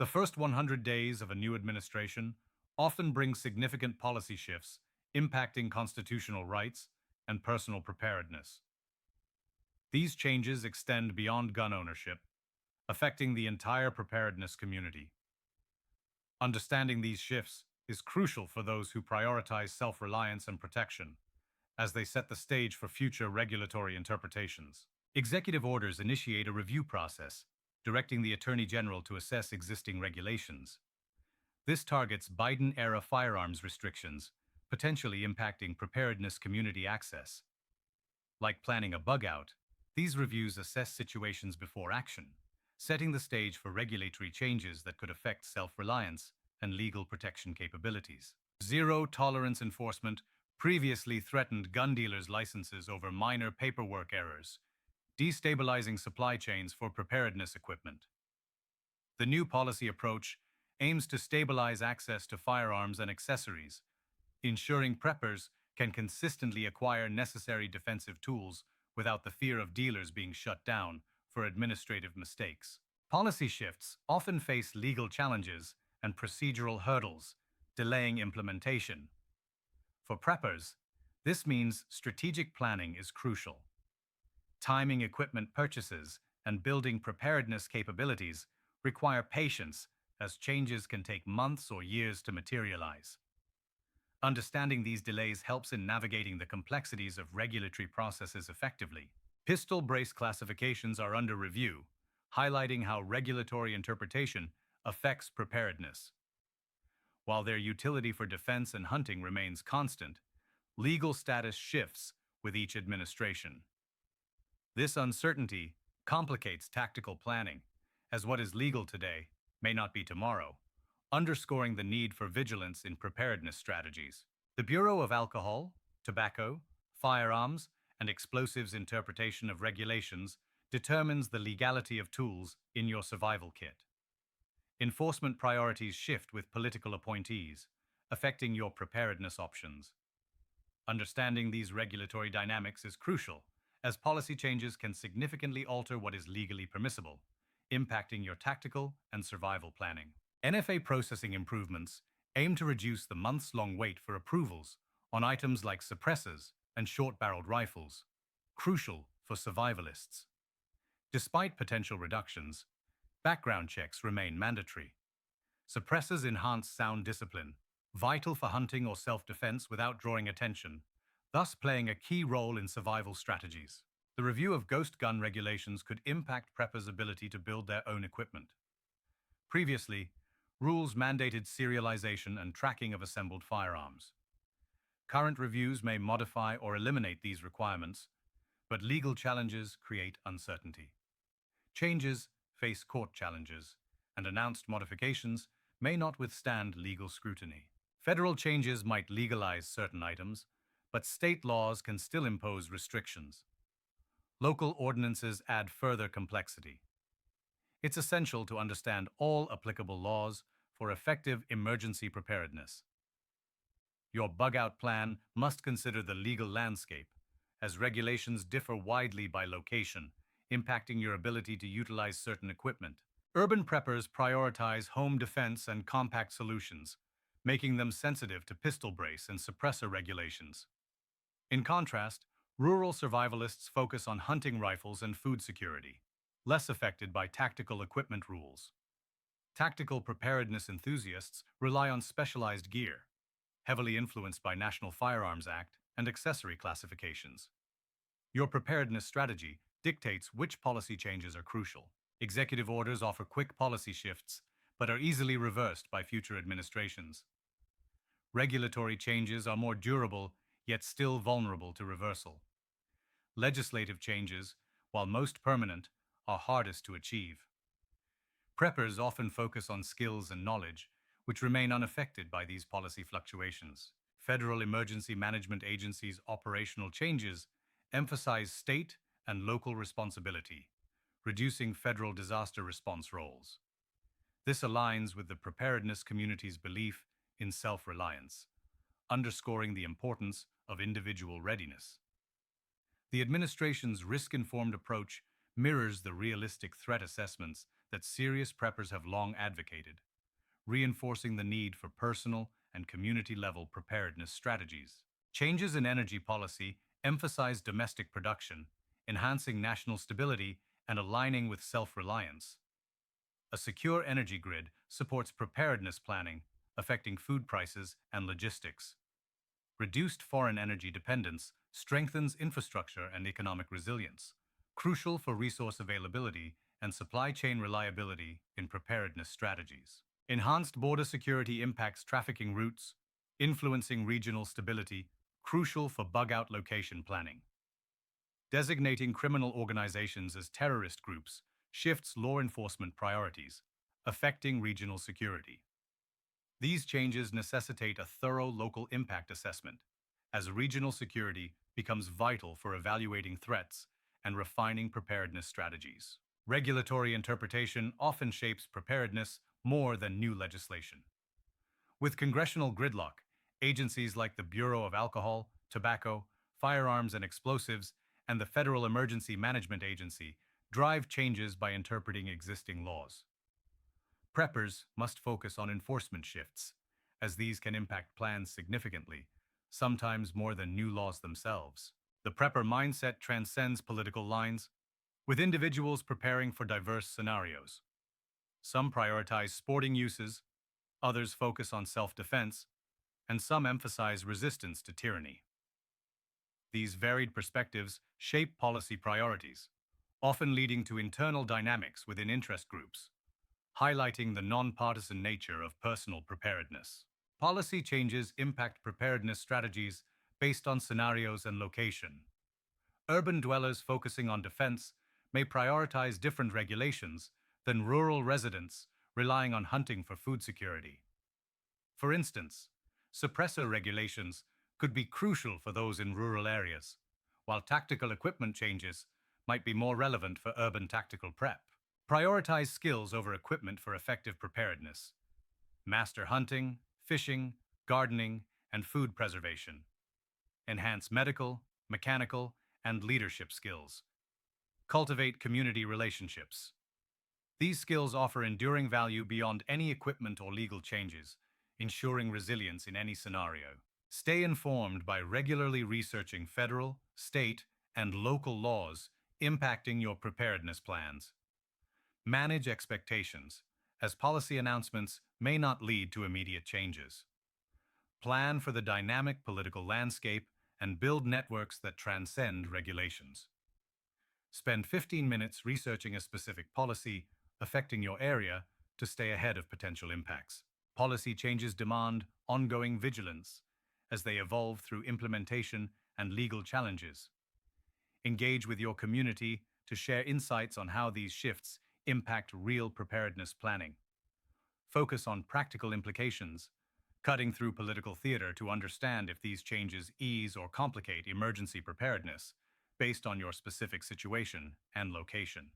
The first 100 days of a new administration often bring significant policy shifts impacting constitutional rights and personal preparedness. These changes extend beyond gun ownership, affecting the entire preparedness community. Understanding these shifts is crucial for those who prioritize self-reliance and protection, as they set the stage for future regulatory interpretations. Executive orders initiate a review process, directing the Attorney General to assess existing regulations. This targets Biden-era firearms restrictions, potentially impacting preparedness community access. Like planning a bugout, these reviews assess situations before action, setting the stage for regulatory changes that could affect self-reliance and legal protection capabilities. Zero-tolerance enforcement previously threatened gun dealers' licenses over minor paperwork errors, destabilizing supply chains for preparedness equipment. The new policy approach aims to stabilize access to firearms and accessories, ensuring preppers can consistently acquire necessary defensive tools without the fear of dealers being shut down for administrative mistakes. Policy shifts often face legal challenges and procedural hurdles, delaying implementation. For preppers, this means strategic planning is crucial. Timing equipment purchases and building preparedness capabilities require patience, as changes can take months or years to materialize. Understanding these delays helps in navigating the complexities of regulatory processes effectively. Pistol brace classifications are under review, highlighting how regulatory interpretation affects preparedness. While their utility for defense and hunting remains constant, legal status shifts with each administration. This uncertainty complicates tactical planning, as what is legal today may not be tomorrow, underscoring the need for vigilance in preparedness strategies. The Bureau of Alcohol, Tobacco, Firearms, and Explosives interpretation of regulations determines the legality of tools in your survival kit. Enforcement priorities shift with political appointees, affecting your preparedness options. Understanding these regulatory dynamics is crucial, as policy changes can significantly alter what is legally permissible, impacting your tactical and survival planning. NFA Processing Improvements aim to reduce the months-long wait for approvals on items like suppressors and short-barreled rifles, crucial for survivalists. Despite potential reductions, background checks remain mandatory. Suppressors enhance sound discipline, vital for hunting or self-defense without drawing attention, thus playing a key role in survival strategies. The review of ghost gun regulations could impact preppers' ability to build their own equipment. Previously, rules mandated serialization and tracking of assembled firearms. Current reviews may modify or eliminate these requirements, but legal challenges create uncertainty. Changes face court challenges, and announced modifications may not withstand legal scrutiny. Federal changes might legalize certain items, but state laws can still impose restrictions. Local ordinances add further complexity. It's essential to understand all applicable laws for effective emergency preparedness. Your bug-out plan must consider the legal landscape, as regulations differ widely by location, impacting your ability to utilize certain equipment. Urban preppers prioritize home defense and compact solutions, making them sensitive to pistol brace and suppressor regulations. In contrast, rural survivalists focus on hunting rifles and food security, less affected by tactical equipment rules. Tactical preparedness enthusiasts rely on specialized gear, heavily influenced by National Firearms Act and accessory classifications. Your preparedness strategy dictates which policy changes are crucial. Executive orders offer quick policy shifts, but are easily reversed by future administrations. Regulatory changes are more durable, yet still vulnerable to reversal. Legislative changes, while most permanent, are hardest to achieve. Preppers often focus on skills and knowledge, which remain unaffected by these policy fluctuations. Federal emergency management agencies' operational changes emphasize state and local responsibility, reducing federal disaster response roles. This aligns with the preparedness community's belief in self-reliance, underscoring the importance of individual readiness. The administration's risk-informed approach mirrors the realistic threat assessments that serious preppers have long advocated, reinforcing the need for personal and community-level preparedness strategies. Changes in energy policy emphasize domestic production, enhancing national stability and aligning with self-reliance. A secure energy grid supports preparedness planning, affecting food prices and logistics. Reduced foreign energy dependence strengthens infrastructure and economic resilience, crucial for resource availability and supply chain reliability in preparedness strategies. Enhanced border security impacts trafficking routes, influencing regional stability, crucial for bug-out location planning. Designating criminal organizations as terrorist groups shifts law enforcement priorities, affecting regional security. These changes necessitate a thorough local impact assessment, as regional security becomes vital for evaluating threats and refining preparedness strategies. Regulatory interpretation often shapes preparedness more than new legislation. With congressional gridlock, agencies like the Bureau of Alcohol, Tobacco, Firearms and Explosives, and the Federal Emergency Management Agency drive changes by interpreting existing laws. Preppers must focus on enforcement shifts, as these can impact plans significantly, sometimes more than new laws themselves. The prepper mindset transcends political lines, with individuals preparing for diverse scenarios. Some prioritize sporting uses, others focus on self-defense, and some emphasize resistance to tyranny. These varied perspectives shape policy priorities, often leading to internal dynamics within interest groups, highlighting the nonpartisan nature of personal preparedness. Policy changes impact preparedness strategies based on scenarios and location. Urban dwellers focusing on defense may prioritize different regulations than rural residents relying on hunting for food security. For instance, suppressor regulations could be crucial for those in rural areas, while tactical equipment changes might be more relevant for urban tactical prep. Prioritize skills over equipment for effective preparedness. Master hunting, fishing, gardening, and food preservation. Enhance medical, mechanical, and leadership skills. Cultivate community relationships. These skills offer enduring value beyond any equipment or legal changes, ensuring resilience in any scenario. Stay informed by regularly researching federal, state, and local laws impacting your preparedness plans. Manage expectations, as policy announcements may not lead to immediate changes. Plan for the dynamic political landscape and build networks that transcend regulations. Spend 15 minutes researching a specific policy affecting your area to stay ahead of potential impacts. Policy changes demand ongoing vigilance as they evolve through implementation and legal challenges. Engage with your community to share insights on how these shifts impact real preparedness planning. Focus on practical implications, cutting through political theater to understand if these changes ease or complicate emergency preparedness based on your specific situation and location.